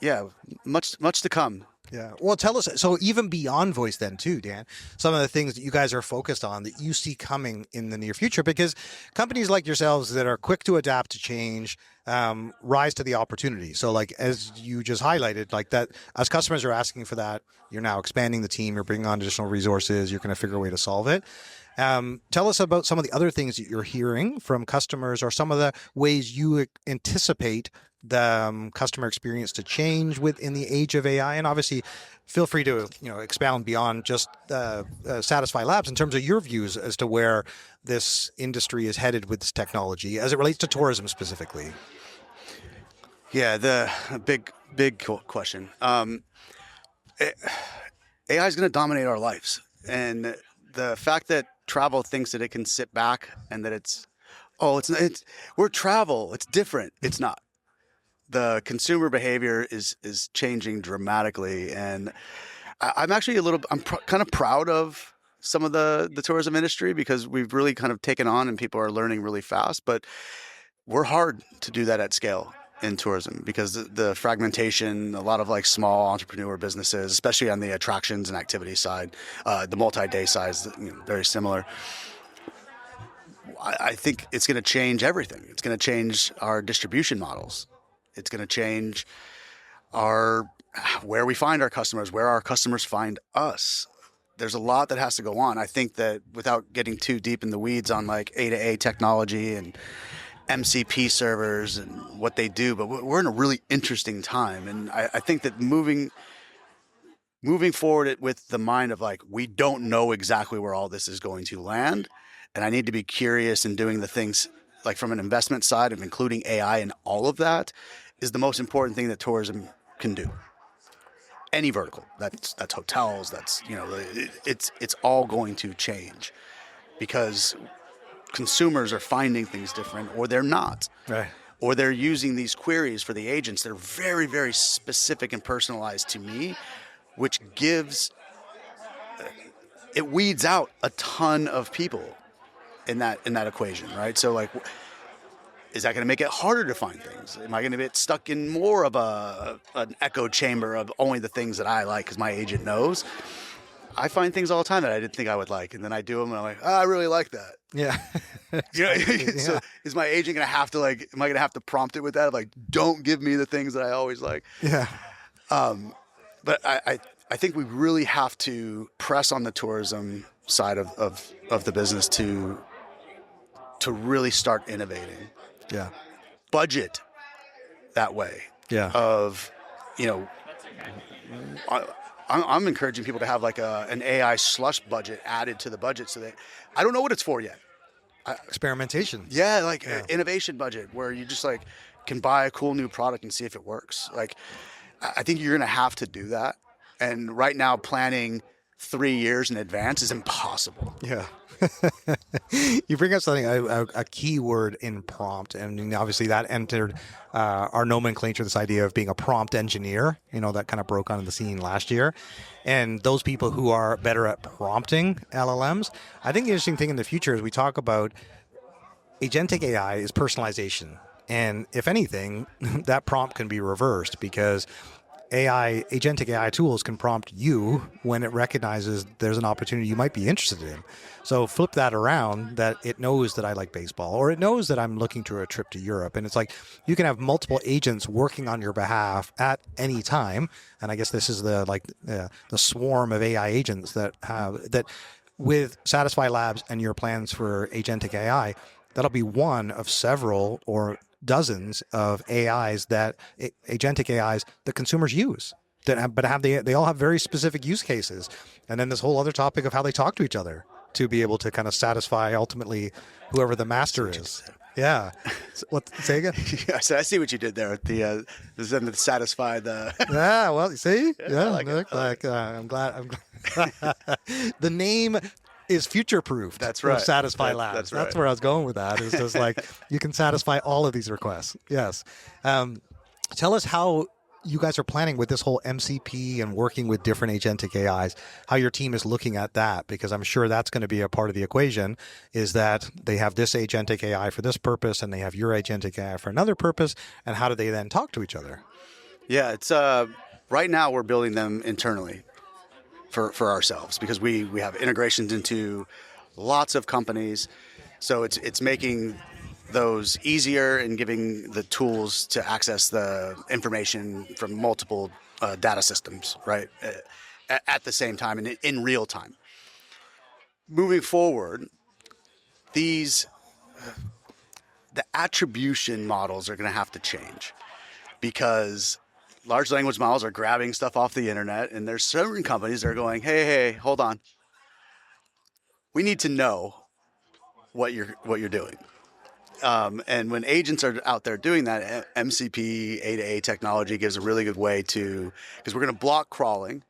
yeah, much to come. Yeah. Well, tell us. So even beyond voice, then too, Dan, some of the things that you guys are focused on that you see coming in the near future, because companies like yourselves that are quick to adapt to change, rise to the opportunity. So, like as you just highlighted, like that, as customers are asking for that, you're now expanding the team. You're bringing on additional resources. You're going to figure a way to solve it. Tell us about some of the other things that you're hearing from customers, or some of the ways you anticipate the customer experience to change within the age of AI. And obviously, feel free to expound beyond just Satisfi Labs in terms of your views as to where this industry is headed with this technology as it relates to tourism specifically. Yeah, the big question. AI is going to dominate our lives, and the fact that travel thinks that it can sit back and that we're travel, it's different. It's not. The consumer behavior is changing dramatically, and I'm actually kind of proud of some of the tourism industry, because we've really kind of taken on and people are learning really fast. But we're hard to do that at scale in tourism, because the fragmentation, a lot of like small entrepreneur businesses, especially on the attractions and activity side, the multi-day side is very similar. I think it's going to change everything. It's going to change our distribution models. It's going to change where we find our customers, where our customers find us. There's a lot that has to go on. I think that without getting too deep in the weeds on like A2A technology and MCP servers and what they do, but we're in a really interesting time. And I think that moving forward with the mind of like, we don't know exactly where all this is going to land. And I need to be curious in doing the things like from an investment side of including AI and all of that is the most important thing that tourism can do. Any vertical, that's hotels, that's it's all going to change, because consumers are finding things different, or they're not, Right. or they're using these queries for the agents. They're very, very specific and personalized to me, which it weeds out a ton of people in that equation, right? So like, is that going to make it harder to find things? Am I going to get stuck in more of an echo chamber of only the things that I like because my agent knows? I find things all the time that I didn't think I would like, and then I do them, and I'm like, I really like that. Yeah. So is my agent going to have to am I going to have to prompt it with that? Of like, don't give me the things that I always like. Yeah. But I think we really have to press on the tourism side of the business to really start innovating. Yeah. Budget that way. Yeah. I'm encouraging people to have like an AI slush budget added to the budget, so that I don't know what it's for yet. Experimentation. Yeah, like innovation budget, where you just like can buy a cool new product and see if it works. Like, I think you're going to have to do that. And right now, planning 3 years in advance is impossible. Yeah. You bring up something, a key word in prompt, and obviously that entered our nomenclature, this idea of being a prompt engineer, that kind of broke onto the scene last year. And those people who are better at prompting LLMs, I think the interesting thing in the future is we talk about agentic AI is personalization. And if anything, that prompt can be reversed, because agentic AI tools can prompt you when it recognizes there's an opportunity you might be interested in. So flip that around, that it knows that I like baseball, or it knows that I'm looking to a trip to Europe. And it's like, you can have multiple agents working on your behalf at any time. And I guess this is the swarm of AI agents that with Satisfi Labs and your plans for agentic AI, that'll be one of several or dozens of AIs agentic AIs that consumers use. They all have very specific use cases, and then this whole other topic of how they talk to each other to be able to kind of satisfy ultimately whoever the master is. Yeah. Say again? Yeah, so I see what you did there. The satisfy the. Yeah. Well, see. Yeah. I'm glad. The name is future-proof. That's right. Satisfi Labs. That's right. That's where I was going with that. Is just like, you can satisfy all of these requests. Yes. Tell us how you guys are planning with this whole MCP and working with different agentic AIs, how your team is looking at that, because I'm sure that's going to be a part of the equation, is that they have this agentic AI for this purpose and they have your agentic AI for another purpose, and how do they then talk to each other? Yeah, it's right now we're building them internally for ourselves because we have integrations into lots of companies. So it's making those easier and giving the tools to access the information from multiple data systems, right? At the same time and in real time. Moving forward, the attribution models are going to have to change because large language models are grabbing stuff off the internet, and there's certain companies that are going, hey, hold on. We need to know what you're doing. And when agents are out there doing that, MCP A2A technology gives a really good way to, because we're going to block crawling.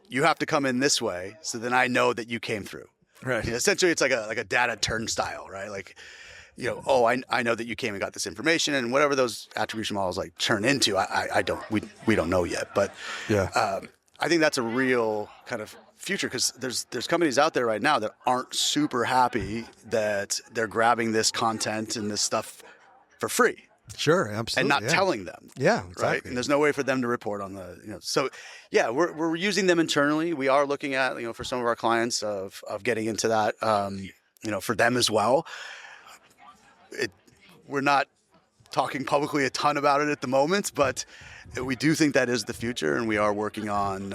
You have to come in this way, so then I know that you came through. Right. Essentially, it's like a data turnstile, right? Like, I know that you came and got this information, and whatever those attribution models like turn into, we don't know yet. But Yeah. I think that's a real kind of future because there's companies out there right now that aren't super happy that they're grabbing this content and this stuff for free Sure. Absolutely. and not telling them. Yeah. Exactly. Right. And there's no way for them to report on so yeah, we're using them internally. We are looking at, for some of our clients of getting into that, for them as well. We're not talking publicly a ton about it at the moment, but we do think that is the future, and we are working on.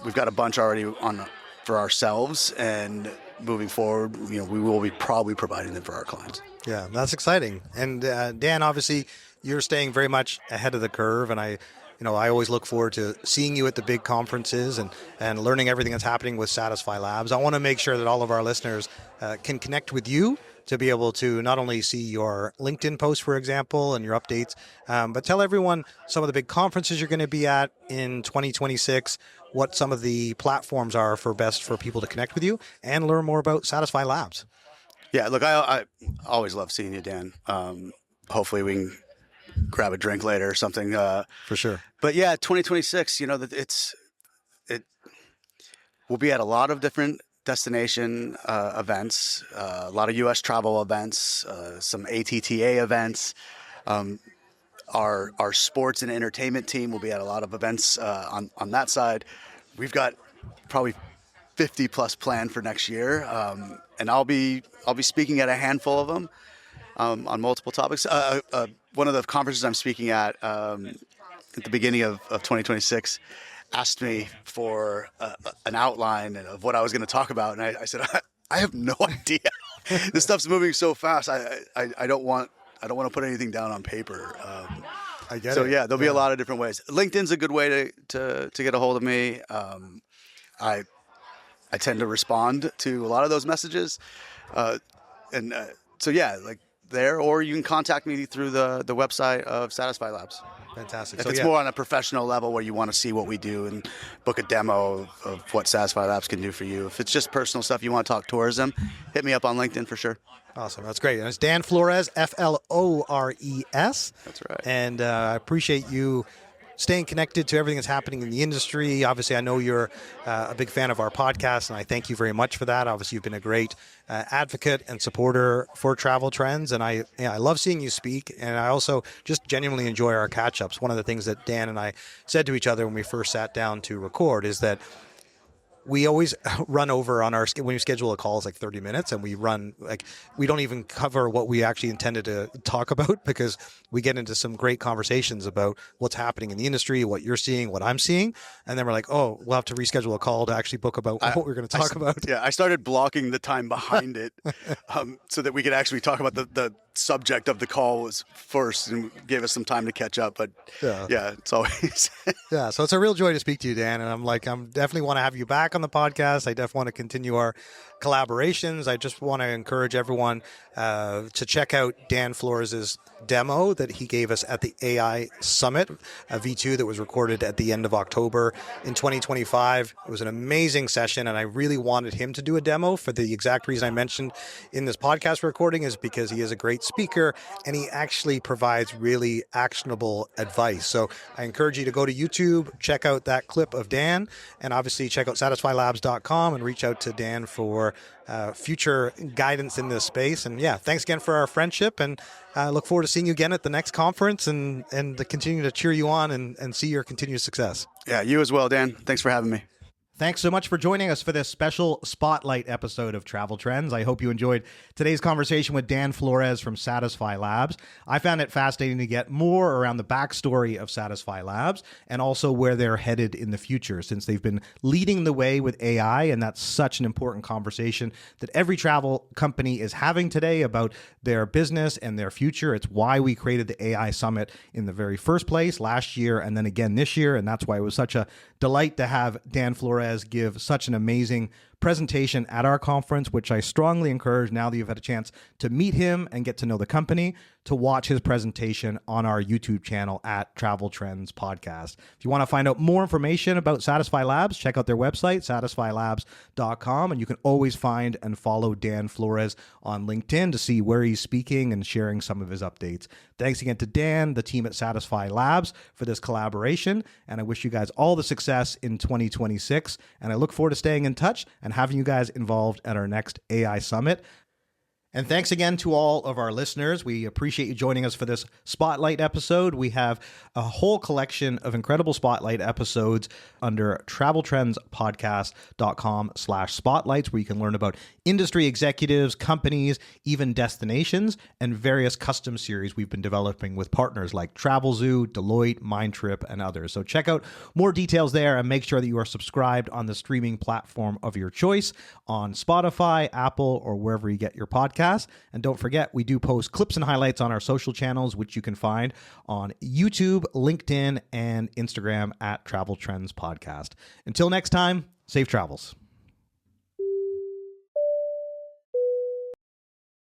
We've got a bunch already on for ourselves, and moving forward, we will be probably providing them for our clients. Yeah, that's exciting. And Dan, obviously, you're staying very much ahead of the curve, and I always look forward to seeing you at the big conferences and learning everything that's happening with Satisfi Labs. I want to make sure that all of our listeners can connect with you to be able to not only see your LinkedIn posts, for example, and your updates, but tell everyone some of the big conferences you're going to be at in 2026, what some of the platforms are for people to connect with you and learn more about Satisfi Labs. Yeah, look, I always love seeing you, Dan. Hopefully we can grab a drink later or something. For sure. But yeah, 2026, we'll be at a lot of different destination events, a lot of U.S. travel events, some ATTA events. Our sports and entertainment team will be at a lot of events on that side. We've got probably 50 plus planned for next year, and I'll be speaking at a handful of them on multiple topics. One of the conferences I'm speaking at the beginning of 2026 asked me for an outline of what I was going to talk about, and I said I have no idea. This stuff's moving so fast. I don't want to put anything down on paper. I get it. So yeah, there'll be a lot of different ways. LinkedIn's a good way to get a hold of me. I tend to respond to a lot of those messages, so yeah, like there, or you can contact me through the website of Satisfi Labs. Fantastic. If So it's more on a professional level where you want to see what we do and book a demo of what Satisfi Labs can do for you. If it's just personal stuff, you want to talk tourism, hit me up on LinkedIn for sure. Awesome. That's great. And it's Dan Flores, Flores. That's right. And I appreciate you staying connected to everything that's happening in the industry. Obviously, I know you're a big fan of our podcast, and I thank you very much for that. Obviously, you've been a great advocate and supporter for Travel Trends, and I love seeing you speak, and I also just genuinely enjoy our catch-ups. One of the things that Dan and I said to each other when we first sat down to record is that we always run over on when we schedule a call, it's like 30 minutes, and we don't even cover what we actually intended to talk about because we get into some great conversations about what's happening in the industry, what you're seeing, what I'm seeing. And then we're like, oh, we'll have to reschedule a call to actually book about what we're going to talk about. Yeah, I started blocking the time behind it so that we could actually talk about the subject of the call was first and gave us some time to catch up. But yeah it's always. Yeah, so it's a real joy to speak to you, Dan. And I'm definitely want to have you back on the podcast. I definitely want to continue our collaborations. I just want to encourage everyone to check out Dan Flores' demo that he gave us at the AI Summit, a V2 that was recorded at the end of October in 2025. It was an amazing session, and I really wanted him to do a demo for the exact reason I mentioned in this podcast recording is because he is a great speaker, and he actually provides really actionable advice. So I encourage you to go to YouTube, check out that clip of Dan, and obviously check out satisfilabs.com and reach out to Dan for future guidance in this space. And yeah, thanks again for our friendship, and I look forward to seeing you again at the next conference and to continue to cheer you on and see your continued success. Yeah, you as well, Dan. Thanks for having me. Thanks so much for joining us for this special spotlight episode of Travel Trends. I hope you enjoyed today's conversation with Dan Flores from Satisfi Labs. I found it fascinating to get more around the backstory of Satisfi Labs and also where they're headed in the future, since they've been leading the way with AI, and that's such an important conversation that every travel company is having today about their business and their future. It's why we created the AI Summit in the very first place last year and then again this year, and that's why it was such a delight to have Dan Flores give such an amazing presentation at our conference, which I strongly encourage, now that you've had a chance to meet him and get to know the company, to watch his presentation on our YouTube channel at Travel Trends Podcast. If you want to find out more information about Satisfi Labs, check out their website, satisfilabs.com, and you can always find and follow Dan Flores on LinkedIn to see where he's speaking and sharing some of his updates. Thanks again to Dan, the team at Satisfi Labs, for this collaboration, and I wish you guys all the success in 2026, and I look forward to staying in touch and having you guys involved at our next AI Summit. And thanks again to all of our listeners. We appreciate you joining us for this Spotlight episode. We have a whole collection of incredible Spotlight episodes under traveltrendspodcast.com/spotlights, where you can learn about industry executives, companies, even destinations, and various custom series we've been developing with partners like Travelzoo, Deloitte, Mindtrip, and others. So check out more details there and make sure that you are subscribed on the streaming platform of your choice on Spotify, Apple, or wherever you get your podcasts. And don't forget, we do post clips and highlights on our social channels, which you can find on YouTube, LinkedIn, and Instagram at Travel Trends Podcast. Until next time, safe travels.